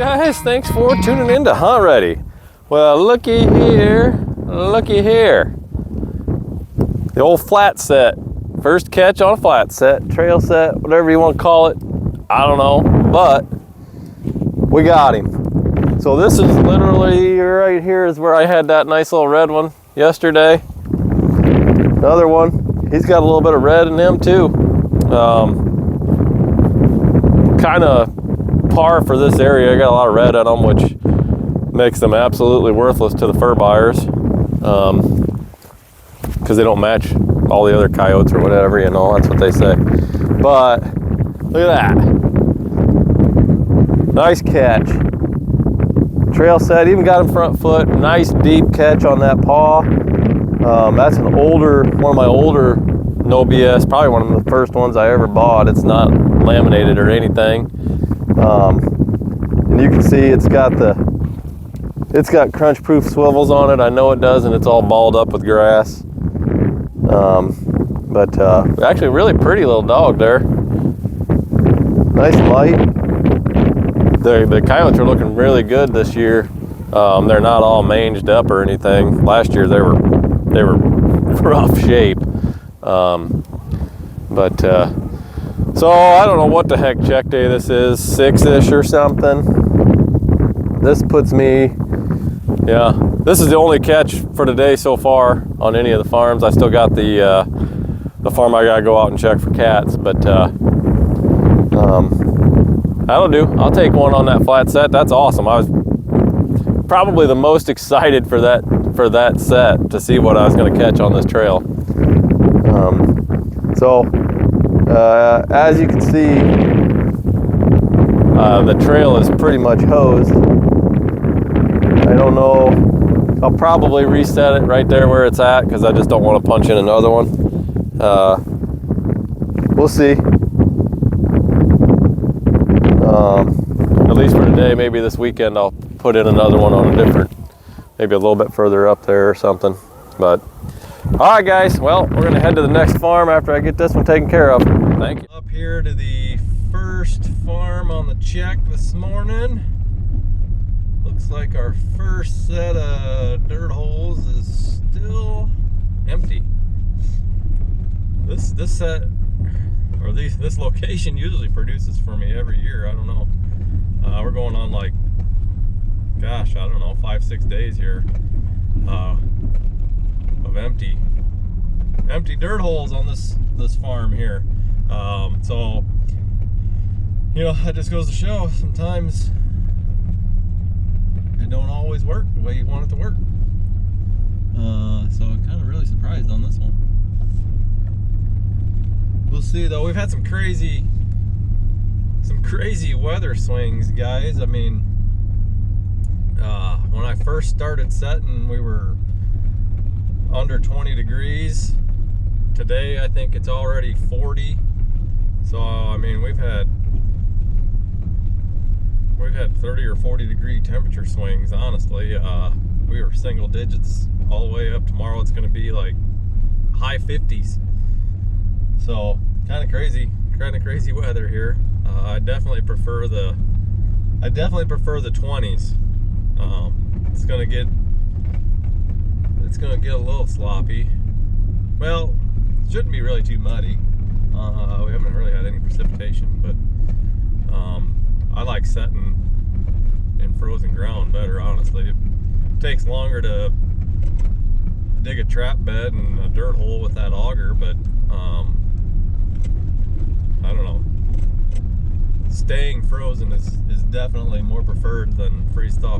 guys, thanks for tuning in to Hunt Ready. Well, looky here, the old flat set. First catch on a flat set, trail set, whatever you want to call it. I don't know, but we got him. So this is literally right here is where I had that nice little red one yesterday. Another one, he's got a little bit of red in him too. Kind of par for this area. I got a lot of red in them, which makes them absolutely worthless to the fur buyers, because they don't match all the other coyotes or whatever, you know, that's what they say. But look at that, nice catch, trail set, even got him front foot, nice deep catch on that paw. That's an older, one of my older no BS, probably one of the first ones I ever bought. It's not laminated or anything. And you can see it's got crunch proof swivels on it. I know it does, and it's all balled up with grass. But actually really pretty little dog there. Nice light. The coyotes are looking really good this year. They're not all manged up or anything. Last year they were rough shape. So I don't know what the heck check day this is, 6-ish or something. This puts me, yeah, this is the only catch for today so far on any of the farms. I still got the farm I gotta go out and check for cats, but that'll do. I'll take one on that flat set. That's awesome. I was probably the most excited for that set to see what I was gonna catch on this trail. As you can see, the trail is pretty much hosed. I don't know, I'll probably reset it right there where it's at because I just don't want to punch in another one. We'll see. At least for today, maybe this weekend I'll put in another one on a different, maybe a little bit further up there or something. But all right, guys, well, we're gonna head to the next farm after I get this one taken care of. Thank you. Up here to the first farm on the check this morning. Looks like our first set of dirt holes is still empty. This set, or this location usually produces for me every year. I don't know. We're going on like, gosh, I don't know, 5-6 days here of empty dirt holes on this farm here. So, you know, that just goes to show sometimes it don't always work the way you want it to work. So I'm kind of really surprised on this one. We'll see though. We've had some crazy weather swings, guys. I mean, when I first started setting, we were under 20 degrees. Today I think it's already 40. So I mean, we've had 30 or 40 degree temperature swings, honestly. We were single digits all the way up. Tomorrow it's going to be like high 50s. So kind of crazy weather here. I definitely prefer the 20s. It's gonna get a little sloppy. Well, it shouldn't be really too muddy. We haven't really had any precipitation, but I like setting in frozen ground better, honestly. It takes longer to dig a trap bed and a dirt hole with that auger, but I don't know. Staying frozen is definitely more preferred than freeze thaw.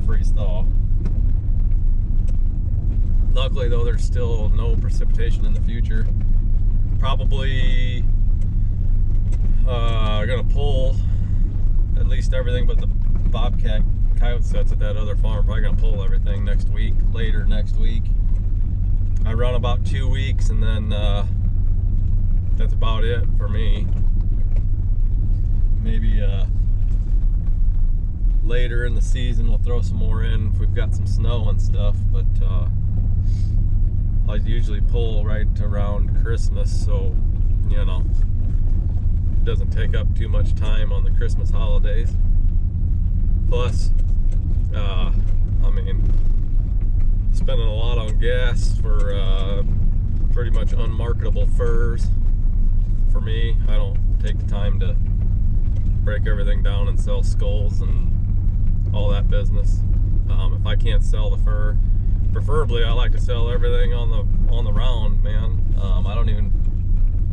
Luckily though, there's still no precipitation in the future. Probably gonna pull at least everything but the bobcat coyote sets at that other farm. Probably gonna pull everything later next week. I run about 2 weeks, and then that's about it for me. Maybe later in the season we'll throw some more in if we've got some snow and stuff, but I usually pull right around Christmas, so you know, it doesn't take up too much time on the Christmas holidays. Plus, I mean, spending a lot on gas for pretty much unmarketable furs. For me, I don't take the time to break everything down and sell skulls and all that business. If I can't sell the fur, preferably I like to sell everything on the round, man. I don't even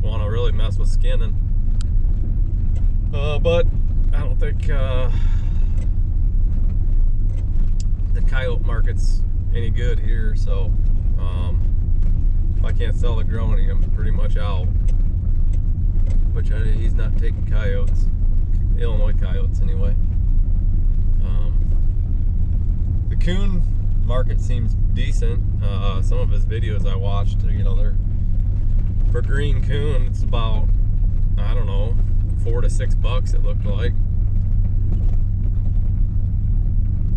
want to really mess with skinning. But I don't think the coyote market's any good here, so if I can't sell the growny, I'm pretty much out. Which he's not taking coyotes, Illinois coyotes anyway. The coon market seems decent. Some of his videos I watched, you know, they're for green coon, it's about, I don't know, $4 to $6 it looked like.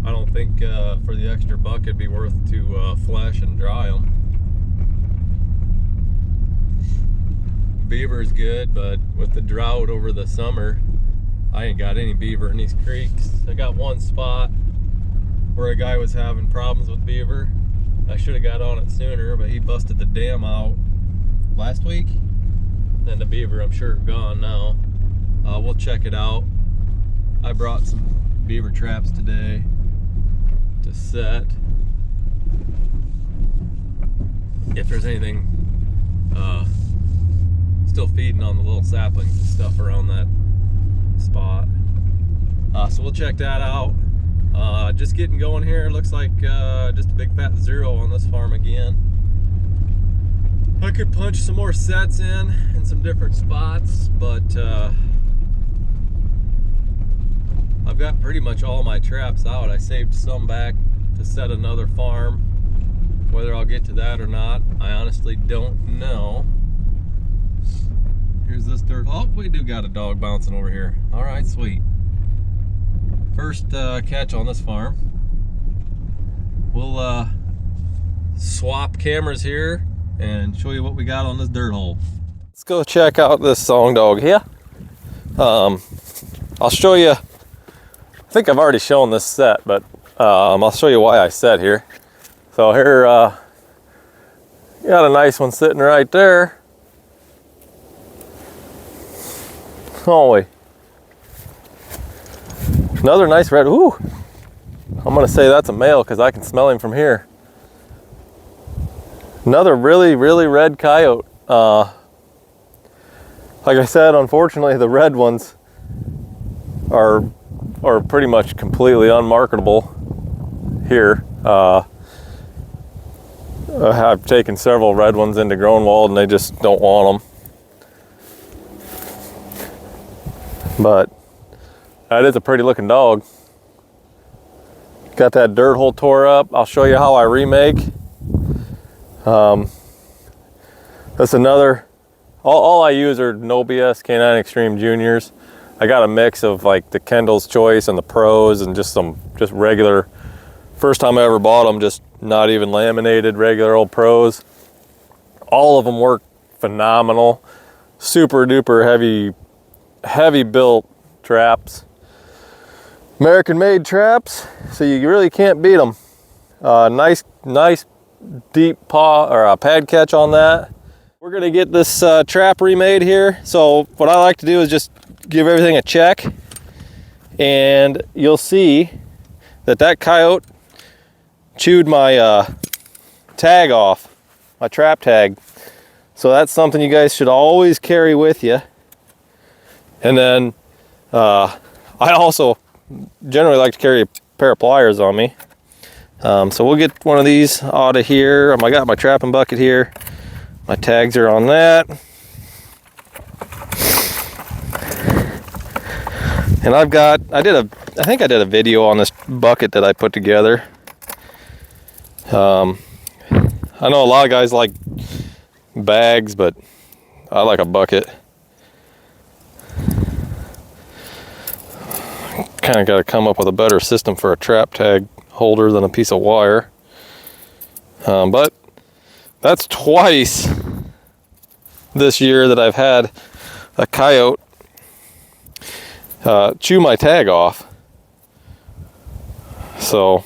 I don't think for the extra buck it'd be worth to flesh and dry them. Beaver's good, but with the drought over the summer, I ain't got any beaver in these creeks. I got one spot where a guy was having problems with beaver. I should have got on it sooner, but he busted the dam out last week. And the beaver, I'm sure, gone now. We'll check it out. I brought some beaver traps today to set. If there's anything still feeding on the little saplings and stuff around that spot. So we'll check that out. Just getting going here. Looks like just a big fat zero on this farm again. I could punch some more sets in some different spots, but I've got pretty much all my traps out. I saved some back to set another farm. Whether I'll get to that or not, I honestly don't know. Here's this dirt. Oh, we do got a dog bouncing over here. All right, sweet. First catch on this farm. We'll swap cameras here and show you what we got on this dirt hole. Let's go check out this song dog here. I'll show you. I think I've already shown this set, but I'll show you why I set here. So here, got a nice one sitting right there. Holy. Another nice red. Ooh. I'm gonna say that's a male because I can smell him from here. Another really, really red coyote. Like I said, unfortunately, the red ones are pretty much completely unmarketable here. I've taken several red ones into Groenwald and they just don't want them. But that is a pretty looking dog. Got that dirt hole tore up. I'll show you how I remake. That's another, all I use are No BS Canine Extreme Juniors. I got a mix of like the Kendall's Choice and the Pros and just some regular, first time I ever bought them, just not even laminated, regular old Pros. All of them work phenomenal. Super duper heavy built traps. American made traps, so you really can't beat them. Nice deep paw or pad catch on that. We're gonna get this trap remade here. So what I like to do is just give everything a check, and you'll see that coyote chewed my tag off, my trap tag. So that's something you guys should always carry with you. And then I also generally like to carry a pair of pliers on me. So we'll get one of these out of here. I got my trapping bucket here. My tags are on that. And I think I did a video on this bucket that I put together. I know a lot of guys like bags, but I like a bucket. Kind of got to come up with a better system for a trap tag holder than a piece of wire. But that's twice this year that I've had a coyote chew my tag off. So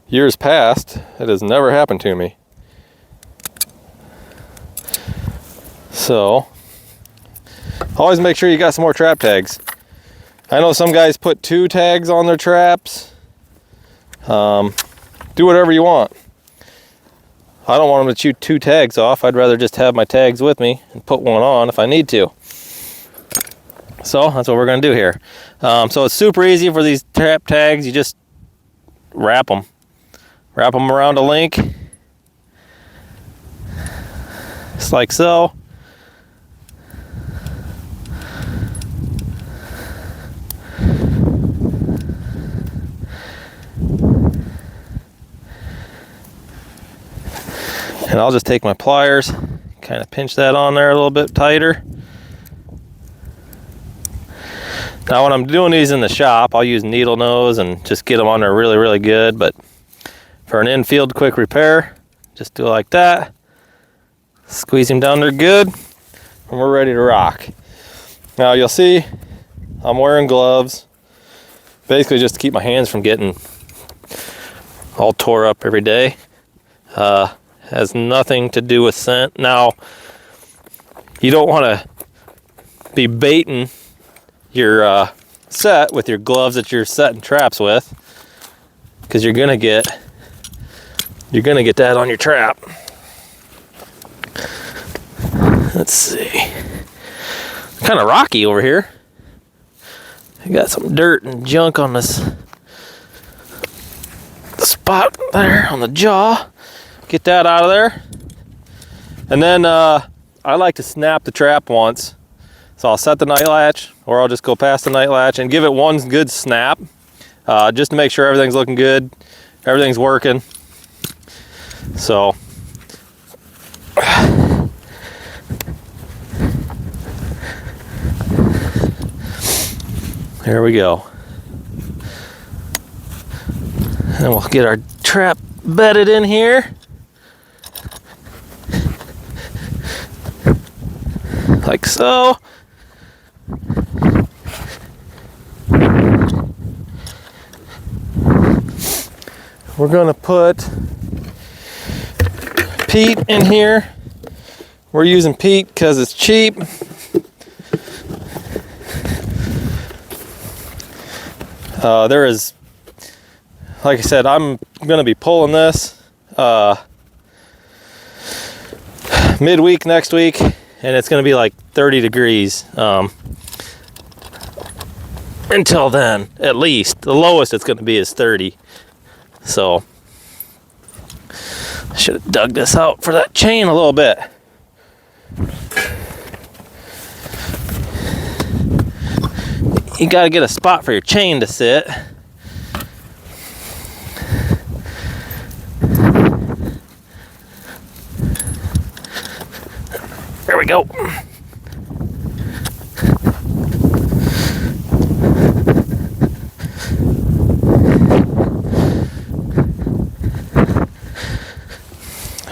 years past, it has never happened to me. So always make sure you got some more trap tags. I know some guys put 2 tags on their traps. Do whatever you want. I don't want them to chew 2 tags off. I'd rather just have my tags with me and put one on if I need to. So that's what we're gonna do here. So it's super easy for these trap tags. You just wrap them around a link, just like so. And I'll just take my pliers, kind of pinch that on there a little bit tighter. Now when I'm doing these in the shop, I'll use needle nose and just get them on there really, really good. But for an infield quick repair, just do it like that. Squeeze them down there good, and we're ready to rock. Now you'll see I'm wearing gloves, basically just to keep my hands from getting all tore up every day. Has nothing to do with scent. Now, you don't want to be baiting your set with your gloves that you're setting traps with, because you're gonna get that on your trap. Let's see. Kind of rocky over here. I got some dirt and junk on this spot there on the jaw. Get that out of there. And then I like to snap the trap once. So I'll set the night latch, or I'll just go past the night latch and give it one good snap, just to make sure everything's looking good, everything's working. So there we go. And we'll get our trap bedded in here. Like so. We're gonna put peat in here. We're using peat because it's cheap. There is, like I said, I'm gonna be pulling this midweek next week, and it's gonna be like 30 degrees until then, at least. The lowest it's gonna be is 30. So I should have dug this out for that chain a little bit. You gotta get a spot for your chain to sit. There we go.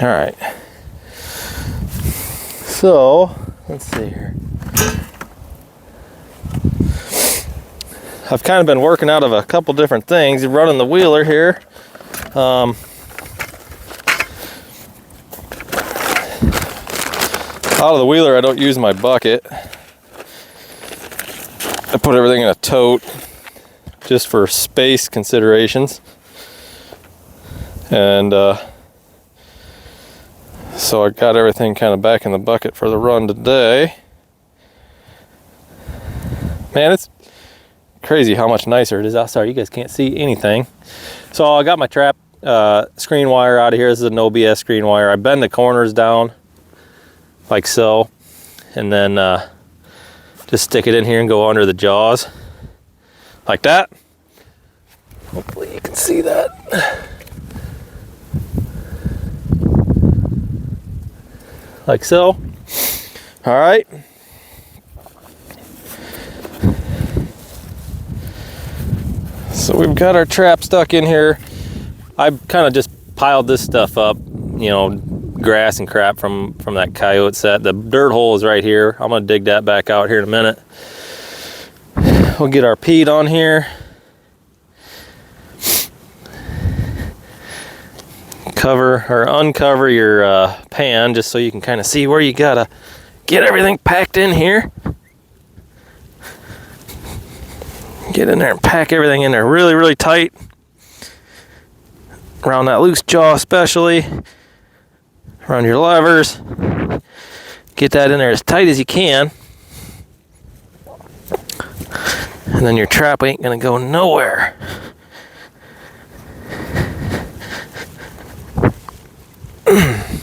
All right. So, let's see here. I've kind of been working out of a couple different things, running the wheeler here. Out of the wheeler, I don't use my bucket. I put everything in a tote just for space considerations. And so I got everything kind of back in the bucket for the run today. Man, it's crazy how much nicer it is outside. You guys can't see anything. So I got my trap screen wire out of here. This is a no BS screen wire. I bend the corners down like so, and then just stick it in here and go under the jaws like that. Hopefully you can see that. Like so. All right. So we've got our trap stuck in here. I've kind of just piled this stuff up, you know, grass and crap from that coyote set. The dirt hole is right here. I'm gonna dig that back out here in a minute. We'll get our peat on here. cover or uncover your pan just so you can kind of see where you gotta get everything packed in here. Get in there and pack everything in there really, really tight. Around that loose jaw especially. Around your levers. Get that in there as tight as you can. And then your trap ain't gonna go nowhere.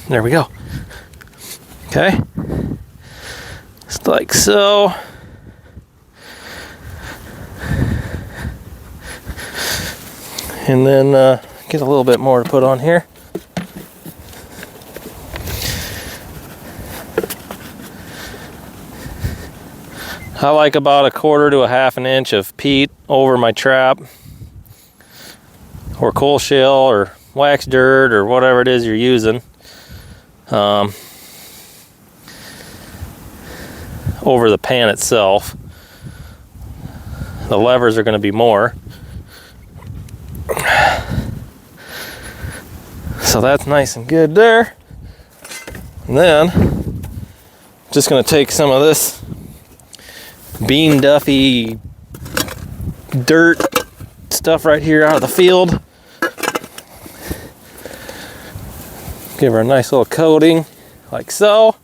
There we go. Okay. Just like so. And then get a little bit more to put on here. I like about 1/4 to 1/2 inch of peat over my trap, or coal shale, or wax dirt, or whatever it is you're using. Over the pan itself. The levers are going to be more. So that's nice and good there. And then just going to take some of this bean duffy dirt stuff right here out of the field. Give her a nice little coating like so.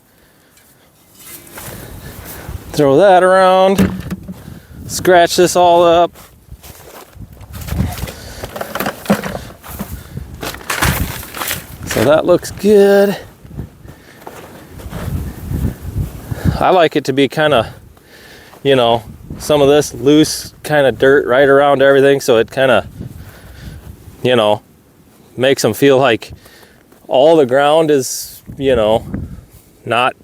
Throw that around. Scratch this all up. So that looks good. I like it to be kind of, you know, some of this loose kind of dirt right around everything, so it kind of, you know, makes them feel like all the ground is, you know, not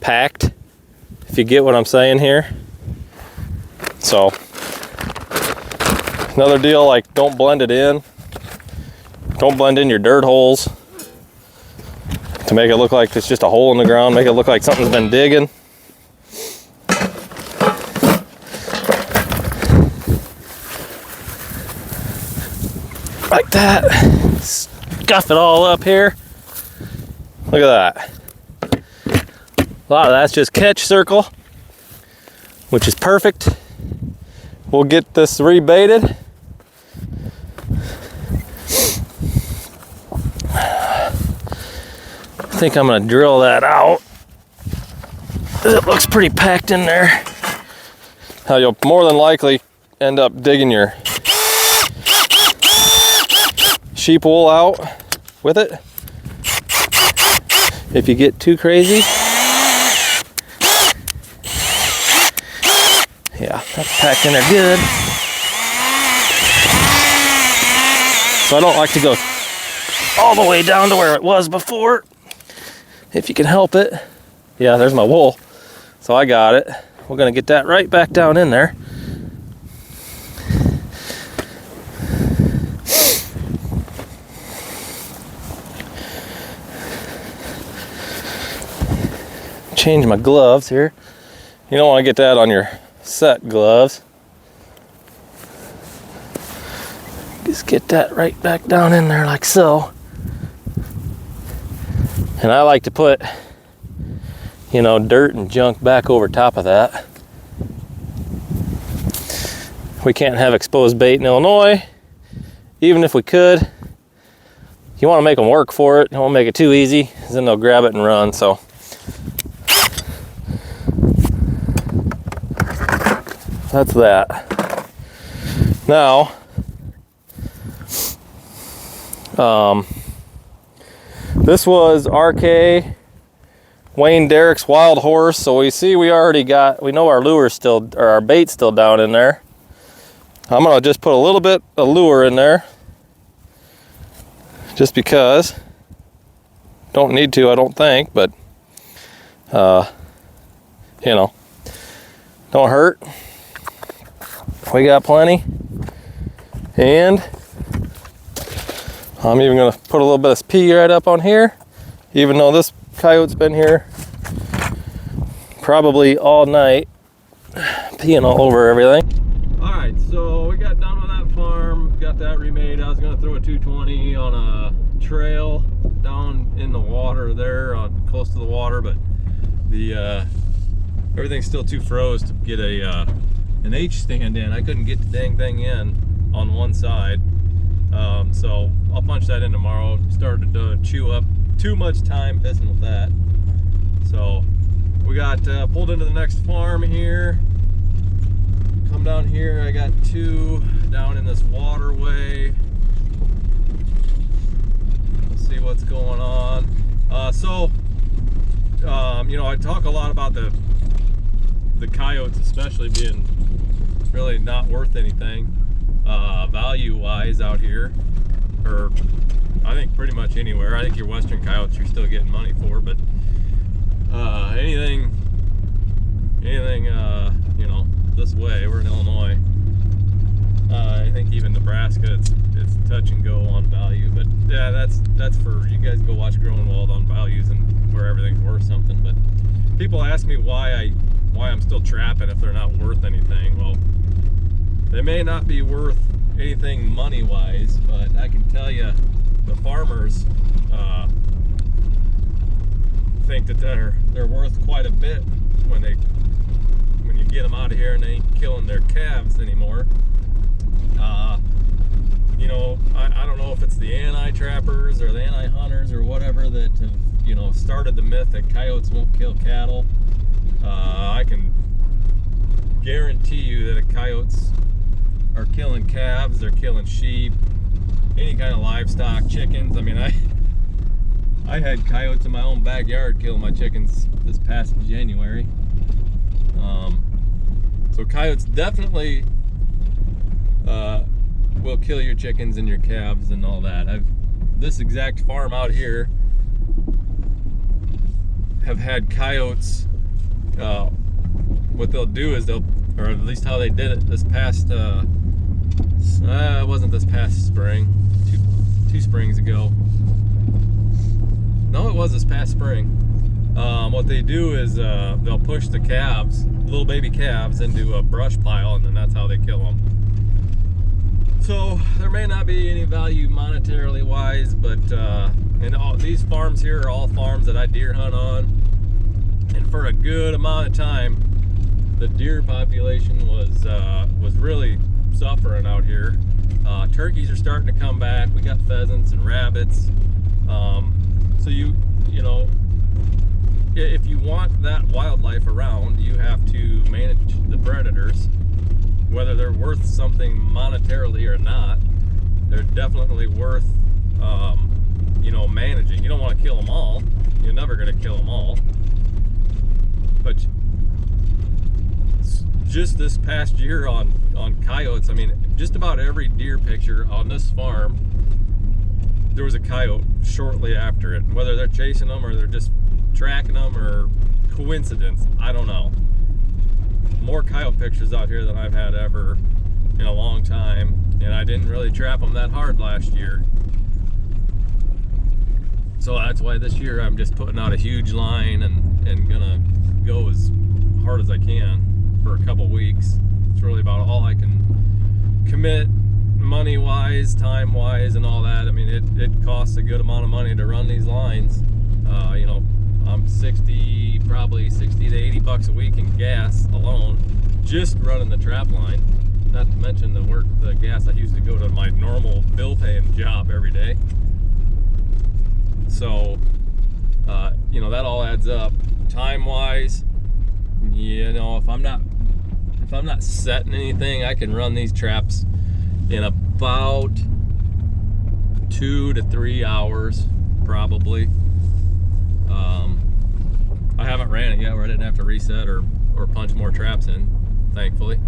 packed, if you get what I'm saying here. So another deal, like, don't blend it in. Don't blend in your dirt holes to make it look like it's just a hole in the ground. Make it look like something's been digging. Like that. Scuff it all up here. Look at that. A lot of that's just catch circle, which is perfect. We'll get this rebaited. I think I'm gonna drill that out. It looks pretty packed in there. Now you'll more than likely end up digging your sheep wool out with it if you get too crazy. Yeah, that's packed in there good. So I don't like to go all the way down to where it was before, if you can help it. Yeah, there's my wool. So I got it. We're gonna get that right back down in there. Change my gloves here. You don't want to get that on your set gloves. Just get that right back down in there like so. And I like to put, you know, dirt and junk back over top of that. We can't have exposed bait in Illinois. Even if we could, you want to make them work for it. You don't want to make it too easy, because then they'll grab it and run. So that's that. Now, this was RK Wayne Derrick's wild horse. So we see we know our lure's still, or our bait's still down in there. I'm gonna just put a little bit of lure in there, just because. Don't need to, I don't think, but you know, don't hurt. We got plenty. And I'm even gonna put a little bit of pee right up on here, even though this coyote's been here probably all night, peeing all over everything. All right, so we got done with that farm, got that remade. I was gonna throw a 220 on a trail down in the water there, close to the water, but the everything's still too froze to get an H stand in. I couldn't get the dang thing in on one side, so I'll punch that in tomorrow. Started to chew up too much time pissing with that. So we got pulled into the next farm here. Come down here, I got two down in this waterway. Let's see what's going on. You know, I talk a lot about the coyotes especially being really not worth anything value-wise out here, or I think pretty much anywhere. I think your western coyotes you're still getting money for, but anything you know, this way, we're in Illinois. I think even Nebraska, it's touch and go on value, but yeah, that's for you guys. Go watch Growing Wild on values and where everything's worth something. But people ask me why I'm still trapping if they're not worth anything. Well, they may not be worth anything money-wise, but I can tell you the farmers think that they're worth quite a bit when you get them out of here and they ain't killing their calves anymore. You know, I don't know if it's the anti-trappers or the anti-hunters or whatever that have, you know, started the myth that coyotes won't kill cattle. I can guarantee you that coyotes are killing calves, they're killing sheep, any kind of livestock, chickens. I mean, I had coyotes in my own backyard killing my chickens this past January. So coyotes definitely will kill your chickens and your calves and all that. This exact farm out here have had coyotes. What they'll do is or at least how they did it this past it wasn't this past spring, two springs ago. No, it was this past spring. What they do is they'll push the calves, little baby calves, into a brush pile, and then that's how they kill them. So there may not be any value monetarily wise, but and these farms here are all farms that I deer hunt on, and for a good amount of time the deer population was really suffering out here. Turkeys are starting to come back. We got pheasants and rabbits. So you know, if you want that wildlife around, you have to manage the predators. Whether they're worth something monetarily or not, they're definitely worth, you know, managing. You don't want to kill them all. You're never going to kill them all. But just this past year on coyotes, I mean, just about every deer picture on this farm, there was a coyote shortly after it. Whether they're chasing them or they're just tracking them or coincidence, I don't know. More coyote pictures out here than I've had ever in a long time, and I didn't really trap them that hard last year. So that's why this year I'm just putting out a huge line and gonna go as hard as I can for a couple weeks. It's really about all I can commit money-wise, time-wise, and all that. I mean, it costs a good amount of money to run these lines. You know, I'm probably 60 to 80 bucks a week in gas alone, just running the trap line. Not to mention the gas I used to go to my normal bill-paying job every day. So, you know, that all adds up. Time-wise, you know, if I'm not setting anything, I can run these traps in about 2 to 3 hours, probably. I haven't ran it yet where I didn't have to reset or punch more traps in, thankfully.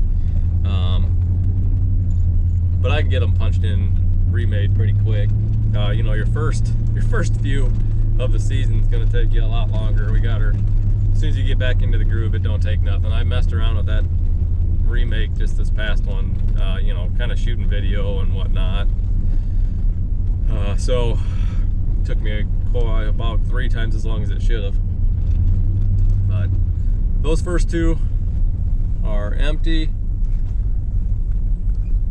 But I can get them punched in, remade pretty quick. You know, your first few of the season is going to take you a lot longer. We got her, as soon as you get back into the groove, it don't take nothing. I messed around with that remake just this past one, you know, kind of shooting video and whatnot. So it took me about 3 times as long as it should have. But those first two are empty.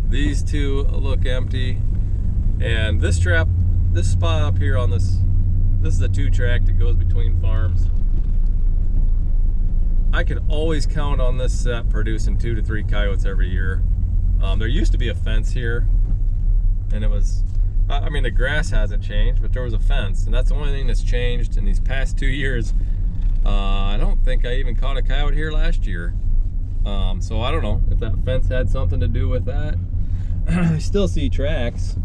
These two look empty. And this trap this spot up here on this is a 2-track that goes between farms. I could always count on this set producing 2 to 3 coyotes every year. There used to be a fence here, and it was, I mean, the grass hasn't changed, but there was a fence, and that's the only thing that's changed in these past 2 years. I don't think I even caught a coyote here last year. So I don't know if that fence had something to do with that. I still see tracks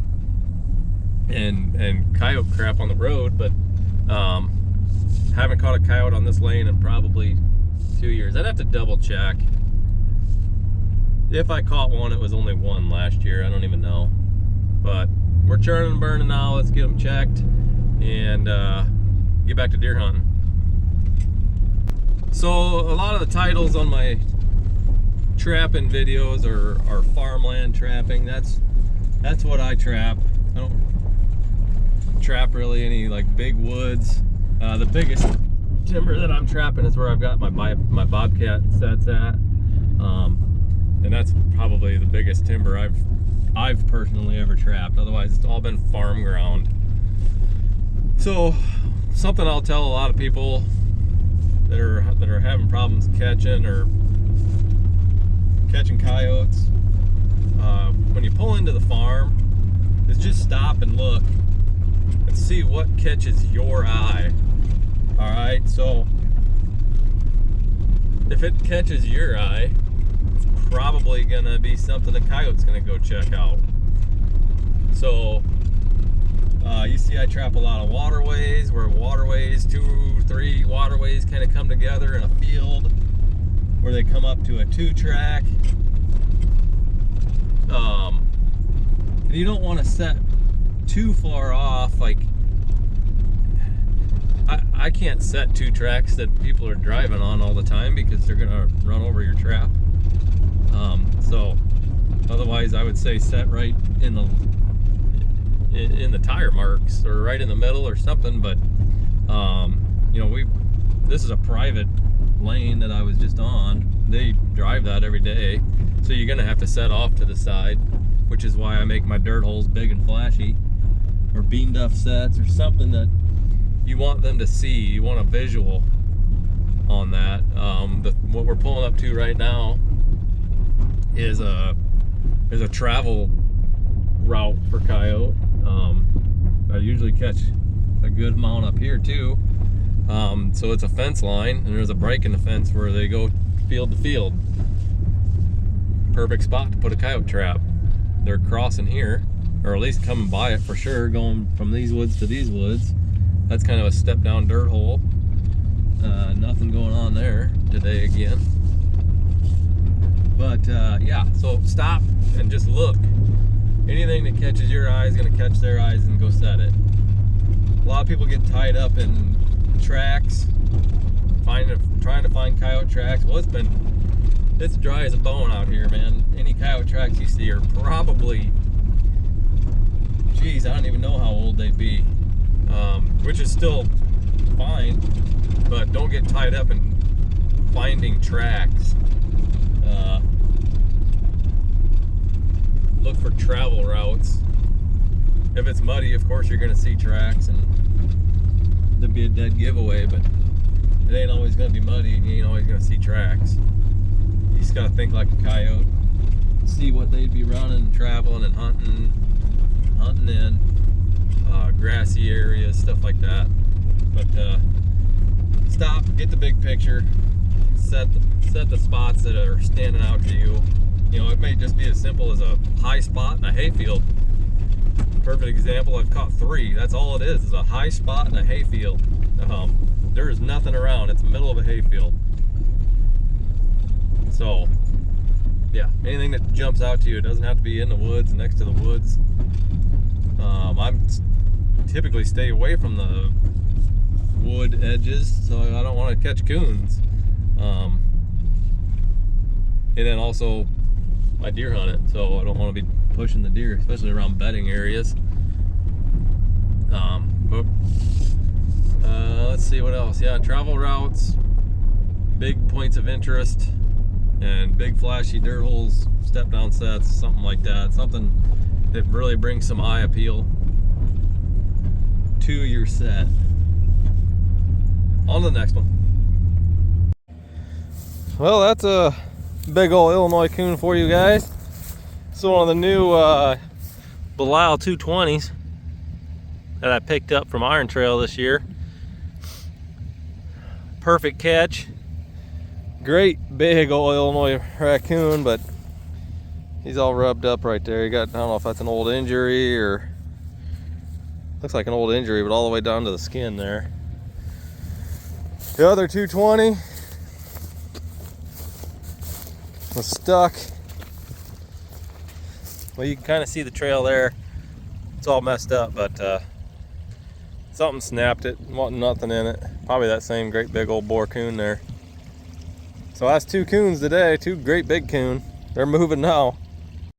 and coyote crap on the road, but haven't caught a coyote on this lane in probably 2 years. I'd have to double check. If I caught one, it was only one last year. I don't even know. But we're churning and burning now. Let's get them checked and get back to deer hunting. So a lot of the titles on my trapping videos are farmland trapping. That's what I trap. I don't trap really any like big woods. The biggest timber that I'm trapping is where I've got my bobcat sets at, and that's probably the biggest timber I've personally ever trapped. Otherwise, it's all been farm ground. So something I'll tell a lot of people that are having problems catching coyotes, when you pull into the farm, is just stop and look and see what catches your eye. All right, so if it catches your eye, it's probably gonna be something the coyote's gonna go check out. So you see I trap a lot of waterways, where 2, 3 waterways kind of come together in a field, where they come up to a 2-track. And you don't want to set too far off. Like, I can't set 2 tracks that people are driving on all the time, because they're gonna run over your trap. So otherwise, I would say set right in the tire marks, or right in the middle or something. But you know, this is a private lane that I was just on. They drive that every day, so you're gonna have to set off to the side, which is why I make my dirt holes big and flashy, or bean duff sets, or something that you want them to see. You want a visual on that. What we're pulling up to right now is a travel route for coyote. I usually catch a good amount up here too. So it's a fence line, and there's a break in the fence where they go field to field. Perfect spot to put a coyote trap. They're crossing here, or at least coming by it for sure, going from these woods to these woods. That's kind of a step down dirt hole. Nothing going on there today again. But yeah, so stop and just look. Anything that catches your eye is going to catch their eyes, and go set it. A lot of people get tied up in tracks, trying to find coyote tracks. Well, it's dry as a bone out here, man. Any coyote tracks you see are probably, geez, I don't even know how old they'd be, which is still fine, but don't get tied up in finding tracks. Look for travel routes. If it's muddy, of course you're going to see tracks, and there'd be a dead giveaway, but it ain't always going to be muddy, and you ain't always going to see tracks. You just got to think like a coyote, see what they'd be running, traveling, and hunting in grassy areas, stuff like that. But stop, get the big picture, set the spots that are standing out to you. You know, it may just be as simple as a high spot in a hayfield. Perfect example, I've caught 3. That's all it is a high spot in a hayfield. There is nothing around. It's the middle of a hayfield. So, yeah, anything that jumps out to you, it doesn't have to be in the woods, next to the woods. I'm typically stay away from the wood edges, so I don't want to catch coons. And then also, I deer hunt it, so I don't want to be pushing the deer, especially around bedding areas. Let's see what else. Yeah, travel routes, big points of interest, and big flashy dirt holes, step down sets, something like that. Something that really brings some eye appeal. 2, you're set. On to the next one. Well, that's a big old Illinois coon for you guys. So one of the new Belial 220s that I picked up from Iron Trail this year. Perfect catch. Great big old Illinois raccoon, but he's all rubbed up right there. He got, I don't know if that's an old injury or, looks like an old injury, but all the way down to the skin there. The other 220 was stuck. Well, you can kind of see the trail there. It's all messed up, but something snapped it. Wasn't nothing in it. Probably that same great big old boar coon there. So that's 2 coons today, 2 great big coon. They're moving now.